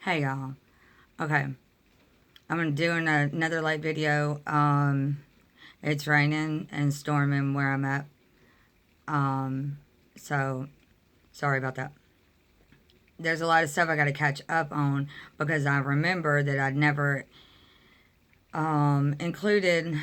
Hey y'all. Okay. I'm gonna do another light video. It's raining and storming where I'm at. Um, so sorry about that. There's a lot of stuff I gotta catch up on because I remember that I'd never included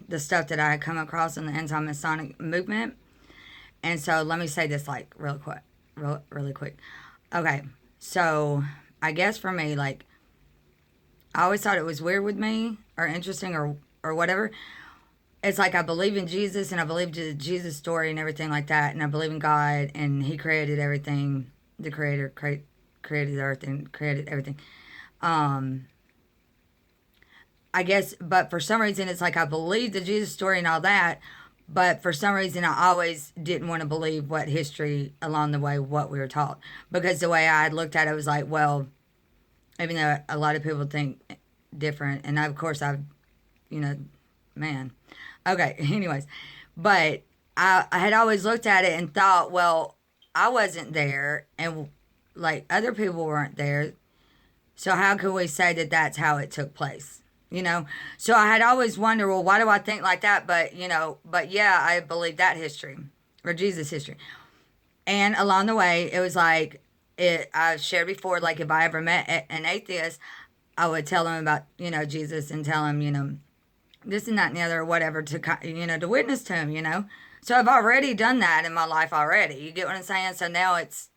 the stuff that I had come across in the anti-masonic movement. And so let me say this like really quick. Okay. So I guess for me, like, I always thought it was weird with me or interesting or whatever. It's like I believe in Jesus and I believe Jesus story and everything like that, and I believe in God and He created everything. The Creator created the earth and created everything. Um, I guess, but for some reason, it's like I believe the Jesus story and all that, but for some reason, I always didn't want to believe what history along the way, what we were taught, because the way I had looked at it was like, well, even though a lot of people think different, and of course I've, you know, man, okay, anyways, but I had always looked at it and thought, well, I wasn't there, and like other people weren't there, so how could we say that that's how it took place? So I had always wondered, well, why do I think like that? But but yeah, I believe that history or Jesus history. And along the way, it was like I've shared before. Like if I ever met an atheist, I would tell them about Jesus and tell them this and that and the other or whatever to witness to him. So I've already done that in my life already. You get what I'm saying? So now it's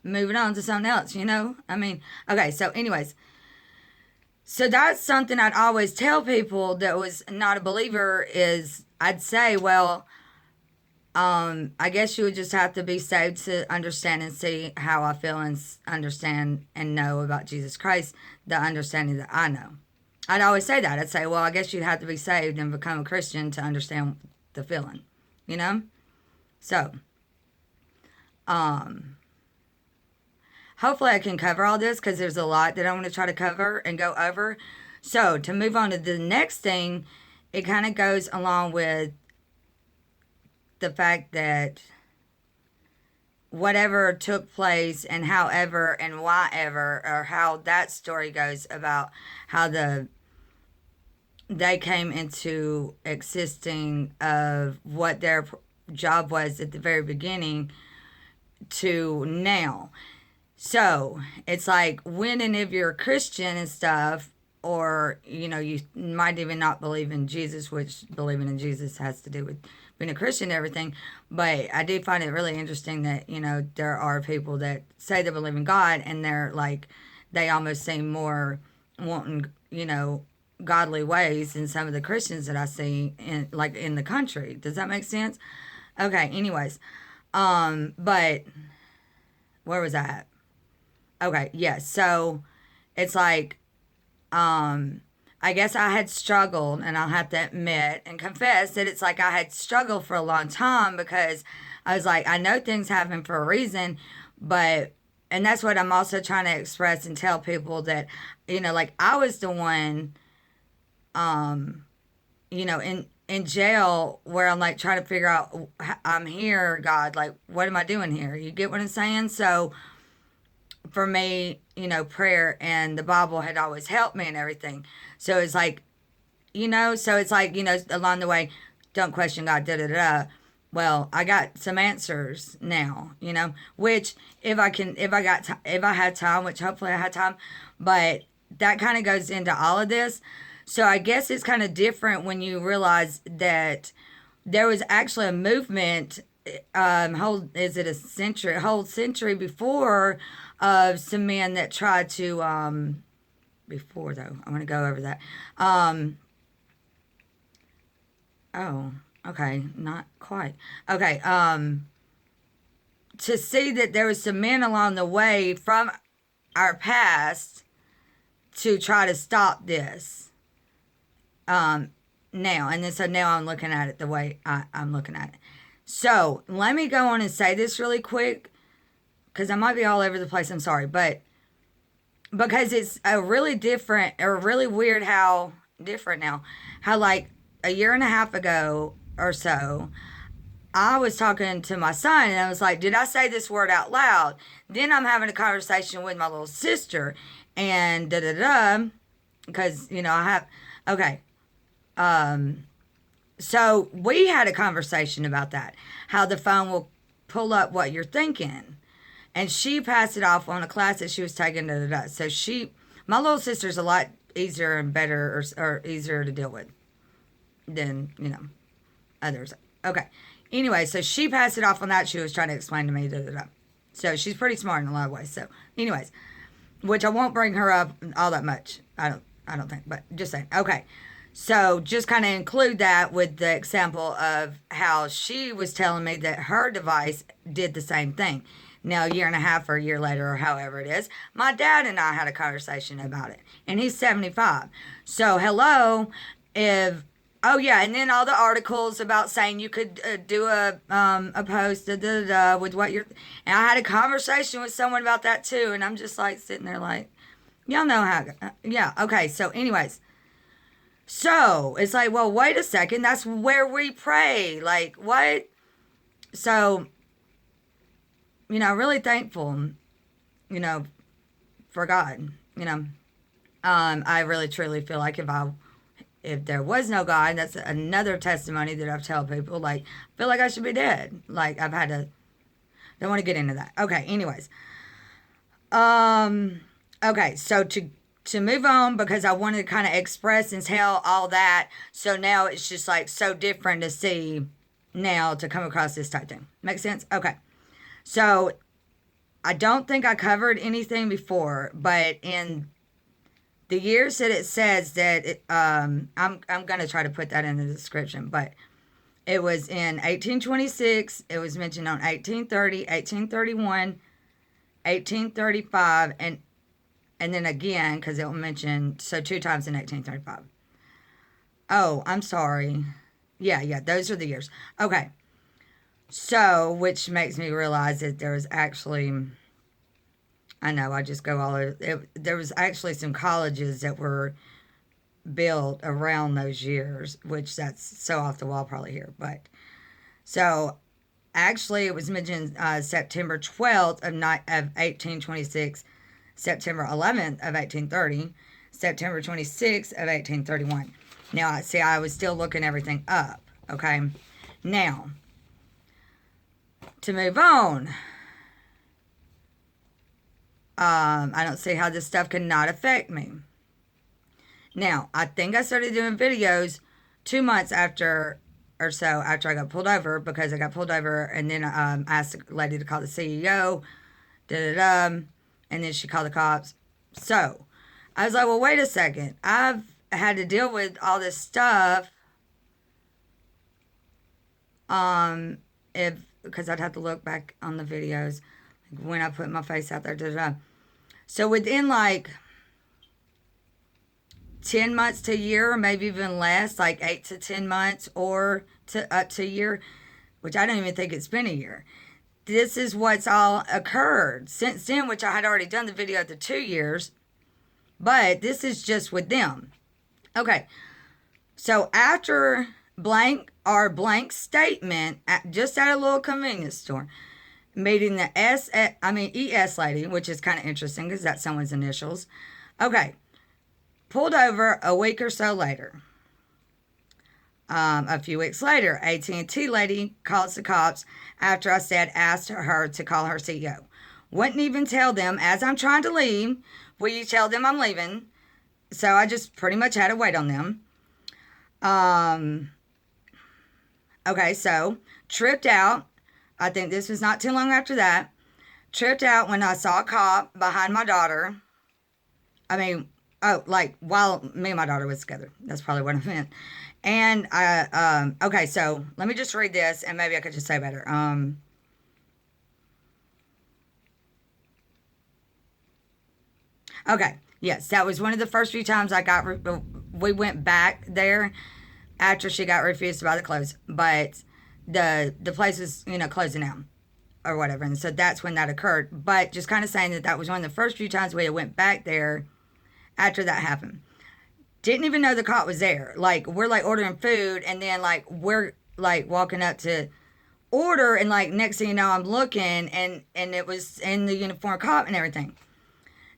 moving on to something else. I mean, okay. So anyways, so that's something I'd always tell people that was not a believer is I'd say, well, I guess you would just have to be saved to understand and see how I feel and understand and know about Jesus Christ, the understanding that I know. I'd always say that. I'd say, well, I guess you'd have to be saved and become a Christian to understand the feeling, you know? So, um, hopefully I can cover all this because there's a lot that I want to try to cover and go over. So, to move on to the next thing, it kind of goes along with the fact that whatever took place and however and why ever or how that story goes about how they came into existing of what their job was at the very beginning to now. So it's like when and if you're a Christian and stuff, or you might even not believe in Jesus, which believing in Jesus has to do with being a Christian and everything. But I do find it really interesting that there are people that say they believe in God and they're like they almost seem more wanting godly ways than some of the Christians that I see in the country. Does that make sense? Okay. Anyways, but where was I at? Okay. Yes. Yeah, so it's like I guess I had struggled, and I'll have to admit and confess that it's like I had struggled for a long time because I was like, I know things happen for a reason, but, and that's what I'm also trying to express and tell people that, like I was the one, um, in jail where I'm like trying to figure out, I'm here, God, like, what am I doing here? You get what I'm saying? So, for me, prayer and the Bible had always helped me and everything. So it's like, so it's like, along the way, don't question God, da da da. Well, I got some answers now, which if I had time, which hopefully I had time, but that kind of goes into all of this. So I guess it's kind of different when you realize that there was actually a movement whole century before of some men that tried to before though I want to go over that oh okay, not quite okay, to see that there was some men along the way from our past to try to stop this now, and then so now I'm looking at it the way I'm looking at it. So let me go on and say this really quick because I might be all over the place. I'm sorry, but because it's a really different or really weird how different now, how like a year and a half ago or so, I was talking to my son and I was like, did I say this word out loud? Then I'm having a conversation with my little sister and da da da, because, you know, I have, okay. So we had a conversation about that, how the phone will pull up what you're thinking. And she passed it off on a class that she was taking, da da da. So my little sister's a lot easier and better or easier to deal with than, you know, others. Okay. Anyway, so she passed it off on that. She was trying to explain to me, da da da. So she's pretty smart in a lot of ways. So, anyways, which I won't bring her up all that much. I don't think, but just saying. Okay. So just kind of include that with the example of how she was telling me that her device did the same thing. Now, a year and a half or a year later, or however it is, my dad and I had a conversation about it, and he's 75. So, hello, oh yeah, and then all the articles about saying you could do a post with what you're, and I had a conversation with someone about that too, and I'm just like sitting there like, y'all know how, yeah, okay, so anyways, so it's like, well, wait a second, that's where we pray, like, what? So, you know, really thankful, you know, for God, you know. I really truly feel like if there was no God, that's another testimony that I've told people, like, I feel like I should be dead. Like, don't want to get into that. Okay, anyways. Okay, so to move on, because I wanted to kind of express and tell all that, so now it's just, like, so different to see now to come across this type thing. Make sense? Okay. So, I don't think I covered anything before, but in the years that it says that, I'm going to try to put that in the description, but it was in 1826, it was mentioned on 1830, 1831, 1835, and then again, because it will mention, so 2 times in 1835. Oh, I'm sorry. Yeah, those are the years. Okay. So, which makes me realize that there was actually, I know, I just go all over, there was actually some colleges that were built around those years, which that's so off the wall probably here, but, so, actually it was mentioned September 12th of 1826, September 11th of 1830, September 26th of 1831. Now, see, I was still looking everything up, okay? Now, to move on, I don't see how this stuff could not affect me. Now, I think I started doing videos 2 months after or so after I got pulled over, because I got pulled over and then asked the lady to call the CEO, and then she called the cops. So, I was like, well, wait a second. I've had to deal with all this stuff. Because I'd have to look back on the videos, like when I put my face out there, So within like 10 months to a year, or maybe even less, like 8 to 10 months, or up to a year, which I don't even think it's been a year. This is what's all occurred since then, which I had already done the video of the 2 years, but this is just with them. Okay, so after blank statement just at a little convenience store, meeting the ES lady, which is kind of interesting because that's someone's initials. Okay, pulled over a week or so later. A few weeks later, AT&T lady calls the cops after I asked her to call her CEO. Wouldn't even tell them as I'm trying to leave. Will you tell them I'm leaving? So I just pretty much had to wait on them. Okay, so tripped out. I think this was not too long after that. Tripped out when I saw a cop behind my daughter. While me and my daughter was together. That's probably what I meant. And okay, so let me just read this and maybe I could just say better. Okay, yes, that was one of the first few times we went back there after she got refused to buy the clothes, but the place was, closing down or whatever, and so that's when that occurred. But just kind of saying that was one of the first few times we went back there after that happened. Didn't even know the cop was there. Like, we're like ordering food, and then like we're like walking up to order, and like next thing you know, I'm looking, and it was in the uniform cop and everything.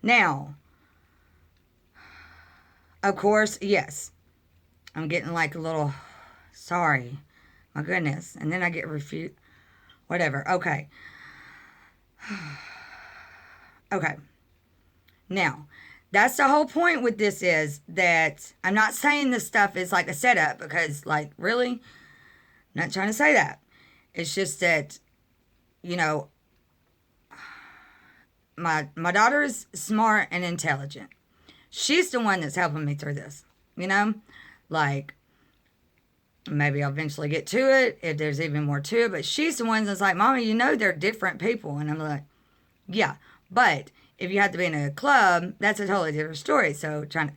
Now, of course, yes, I'm getting like a little sorry, my goodness, and then I get refused. Whatever. Okay. Okay. Now, that's the whole point with this, is that I'm not saying this stuff is like a setup, because, like, really, I'm not trying to say that. It's just that, you know, my daughter is smart and intelligent. She's the one that's helping me through this, you know? Like, maybe I'll eventually get to it if there's even more to it, but she's the one that's like, Mommy, you know they're different people. And I'm like, yeah, but if you have to be in a club, that's a totally different story. So trying to,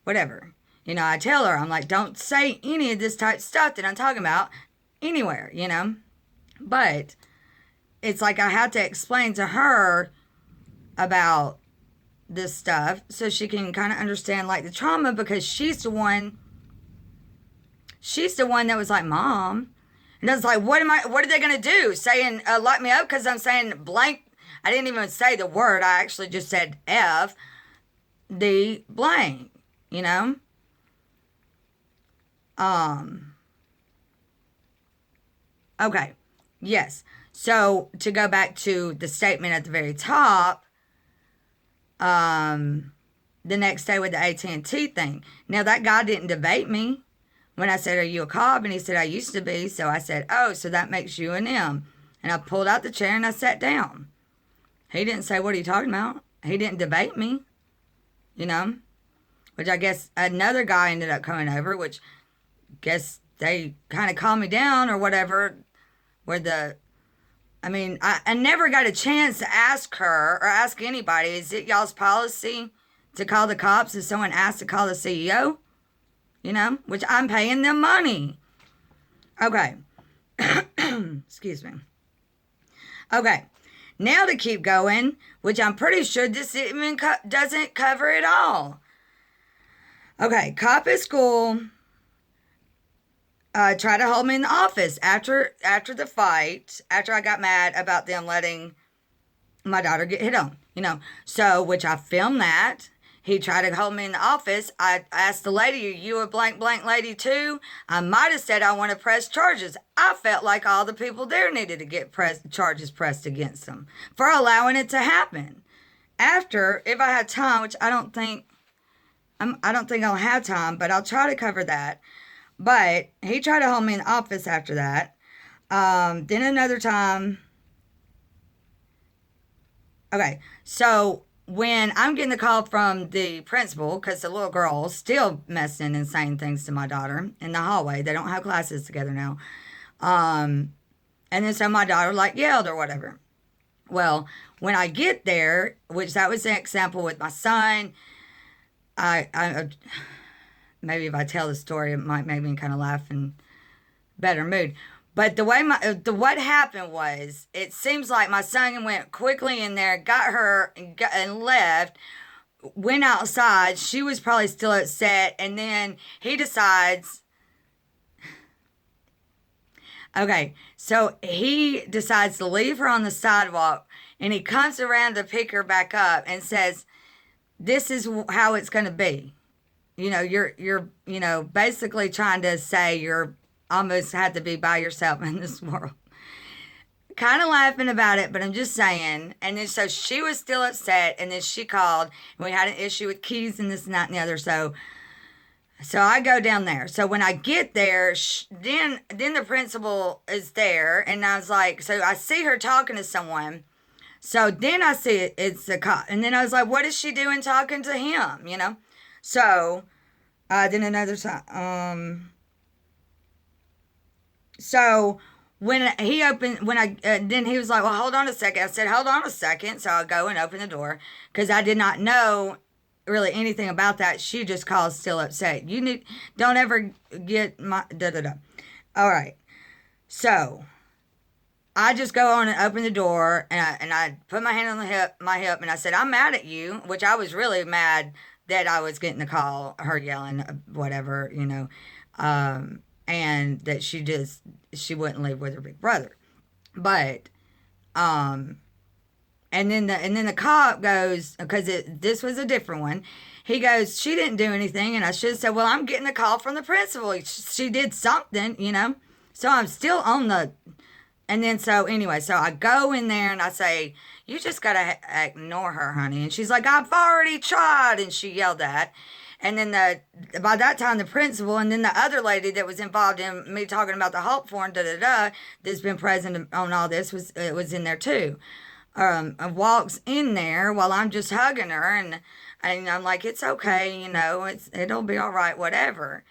whatever. You know, I tell her, I'm like, don't say any of this type of stuff that I'm talking about anywhere, you know? But it's like I have to explain to her about this stuff so she can kind of understand, like, the trauma, because she's the one that was like, Mom. And I was like, what are they going to do? Saying, lock me up because I'm saying blank. I didn't even say the word. I actually just said F the blank, you know? Okay. Yes. So to go back to the statement at the very top, the next day with the AT&T thing. Now, that guy didn't debate me when I said, are you a cop? And he said, I used to be. So I said, oh, so that makes you an M. And I pulled out the chair and I sat down. He didn't say, what are you talking about? He didn't debate me, you know, which I guess another guy ended up coming over, which guess they kind of calmed me down or whatever, I never got a chance to ask her or ask anybody, is it y'all's policy to call the cops if someone asks to call the CEO? You know, which I'm paying them money. Okay. Excuse me. Okay. Now to keep going, which I'm pretty sure this even doesn't cover it all. Okay, cop at school tried to hold me in the office after the fight, after I got mad about them letting my daughter get hit on, you know. So, which I filmed that. He tried to hold me in the office. I asked the lady, are you a blank lady too? I might have said I want to press charges. I felt like all the people there needed to get charges pressed against them for allowing it to happen. After, if I had time, which I don't think I'll have time, but I'll try to cover that. But he tried to hold me in the office after that. Then another time. Okay, so when I'm getting the call from the principal, because the little girl's still messing and saying things to my daughter in the hallway. They don't have classes together now. And then so my daughter like yelled or whatever. Well, when I get there, which that was an example with my son, I maybe if I tell the story, it might make me kind of laugh and better mood. But the way what happened was, it seems like my son went quickly in there, got her, and left, went outside. She was probably still upset. And then he decides, okay, so he decides to leave her on the sidewalk, and he comes around to pick her back up and says, this is how it's going to be. You know, you're basically trying to say you're almost had to be by yourself in this world. Kind of laughing about it, but I'm just saying. And then so she was still upset, and then she called, and we had an issue with keys and this and that and the other. So I go down there. So when I get there, then the principal is there, and I was like, so I see her talking to someone. So then I see it's a cop, and then I was like, what is she doing talking to him? You know. So then another time. So when he opened, then he was like, well, hold on a second. I said, hold on a second. So I'll go and open the door, because I did not know really anything about that. She just called still upset. Don't ever get my, All right. So I just go on and open the door, and I put my hand on my hip, and I said, I'm mad at you, which I was really mad that I was getting the call, her yelling, whatever, you know. And that she wouldn't live with her big brother. But, and then the cop goes, because this was a different one. He goes, she didn't do anything. And I should have said, well, I'm getting a call from the principal. She did something, you know. So I'm still on the, and then so anyway, so I go in there and I say, you just got to ignore her, honey. And she's like, I've already tried. And she yelled that. And then by that time, the principal and then the other lady that was involved in me talking about the halt form, that's been present on all this was in there too. Walks in there while I'm just hugging her, and I'm like, it's okay, you know, it'll be all right, whatever.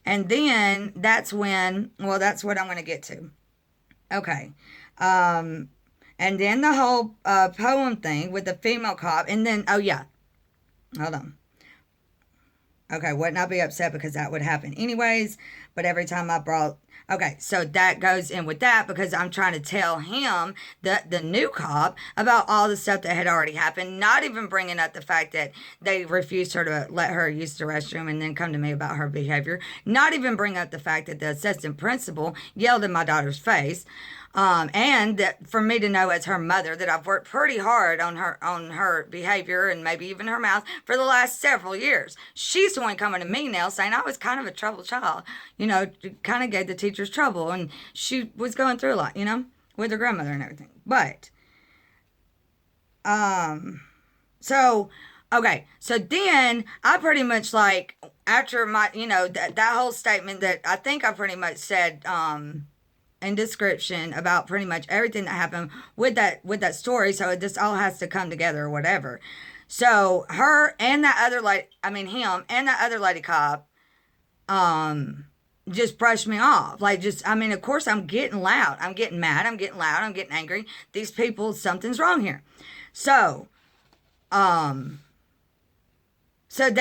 And then that's when, well, that's what I'm going to get to. Okay. And then the whole poem thing with the female cop, and then, oh yeah, hold on. Okay, would not be upset because that would happen anyways, but every time I brought, okay, so that goes in with that because I'm trying to tell him, the new cop, about all the stuff that had already happened, not even bringing up the fact that they refused her to let her use the restroom and then come to me about her behavior, not even bring up the fact that the assistant principal yelled in my daughter's face. And that for me to know as her mother that I've worked pretty hard on her behavior and maybe even her mouth for the last several years. She's the one coming to me now saying I was kind of a troubled child, you know, kind of gave the teachers trouble, and she was going through a lot, you know, with her grandmother and everything. But, so, okay, so then I pretty much like, after my, you know, that whole statement that I think I pretty much said, and description about pretty much everything that happened with that story. So this all has to come together or whatever. So her and that other lady, him and that other lady cop, just brushed me off. Like, just, of course I'm getting loud. I'm getting mad. I'm getting loud. I'm getting angry. These people, something's wrong here. So they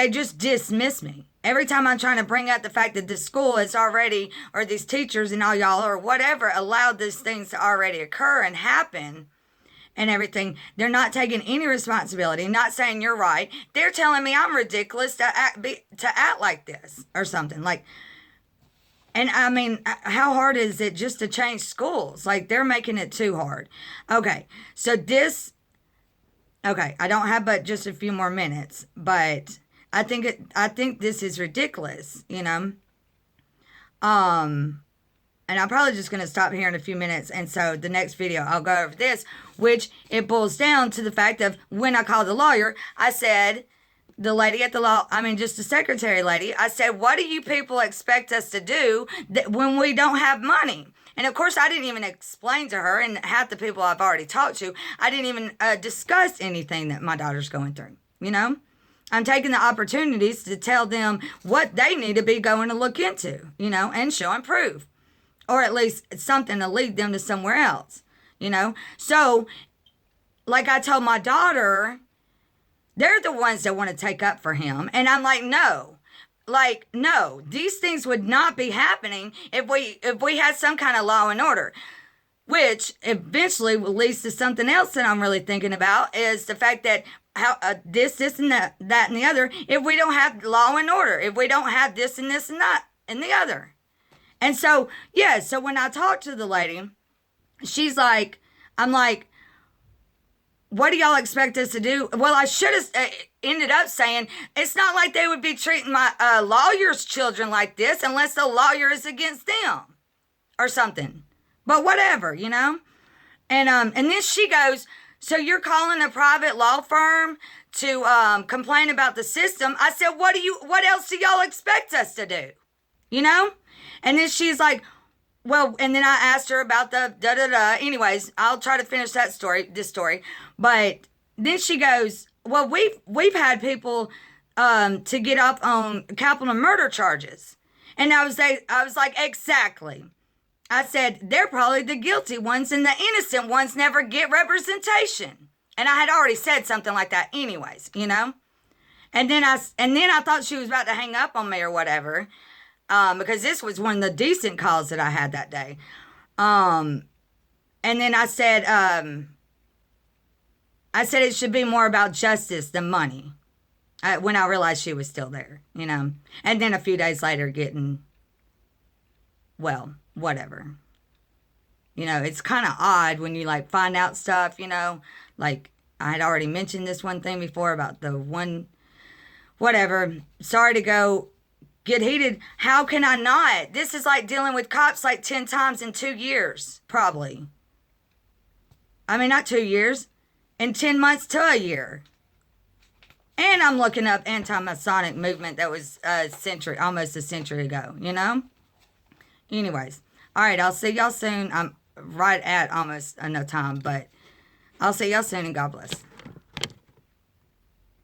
just dismiss me. Every time I'm trying to bring up the fact that the school is already, or these teachers and all y'all or whatever, allowed these things to already occur and happen and everything, they're not taking any responsibility, not saying you're right. They're telling me I'm ridiculous to act like this or something. Like, and how hard is it just to change schools? Like, they're making it too hard. Okay, so I don't have but just a few more minutes, but I think this is ridiculous, you know. And I'm probably just going to stop here in a few minutes. And so the next video, I'll go over this, which it boils down to the fact of when I called the lawyer, I said, the lady at the law, just the secretary lady, I said, what do you people expect us to do when we don't have money? And of course, I didn't even explain to her, and half the people I've already talked to, I didn't even discuss anything that my daughter's going through, you know? I'm taking the opportunities to tell them what they need to be going to look into, you know, and show and prove. Or at least something to lead them to somewhere else, you know. So, like I told my daughter, they're the ones that want to take up for him. And I'm like, no. Like, no, these things would not be happening if we had some kind of law and order. Which eventually will lead to something else that I'm really thinking about, is the fact that how this and that and the other, if we don't have law and order, if we don't have this and that and the other. And so, yeah, so when I talked to the lady, she's like, I'm like, what do y'all expect us to do? Well, I should have ended up saying, it's not like they would be treating my lawyer's children like this unless the lawyer is against them or something. But whatever, you know? And then she goes, so you're calling a private law firm to complain about the system? I said, what else do y'all expect us to do? You know? And then she's like, well, and then I asked her about the da-da-da. Anyways, I'll try to finish this story. But then she goes, well, we've had people to get up on capital murder charges. And I was like, exactly. I said, they're probably the guilty ones and the innocent ones never get representation. And I had already said something like that anyways, you know? And then I thought she was about to hang up on me or whatever, because this was one of the decent calls that I had that day. And then I said it should be more about justice than money, when I realized she was still there, you know? And then a few days later getting, well, whatever. You know, it's kind of odd when you like find out stuff, you know, like I had already mentioned this one thing before about the one, whatever. Sorry to go get heated. How can I not? This is like dealing with cops like 10 times in 2 years, probably. I mean, not 2 years, in 10 months to a year. And I'm looking up anti-masonic movement that was almost a century ago, you know? Anyways, all right, I'll see y'all soon. I'm right at almost enough time, but I'll see y'all soon and God bless.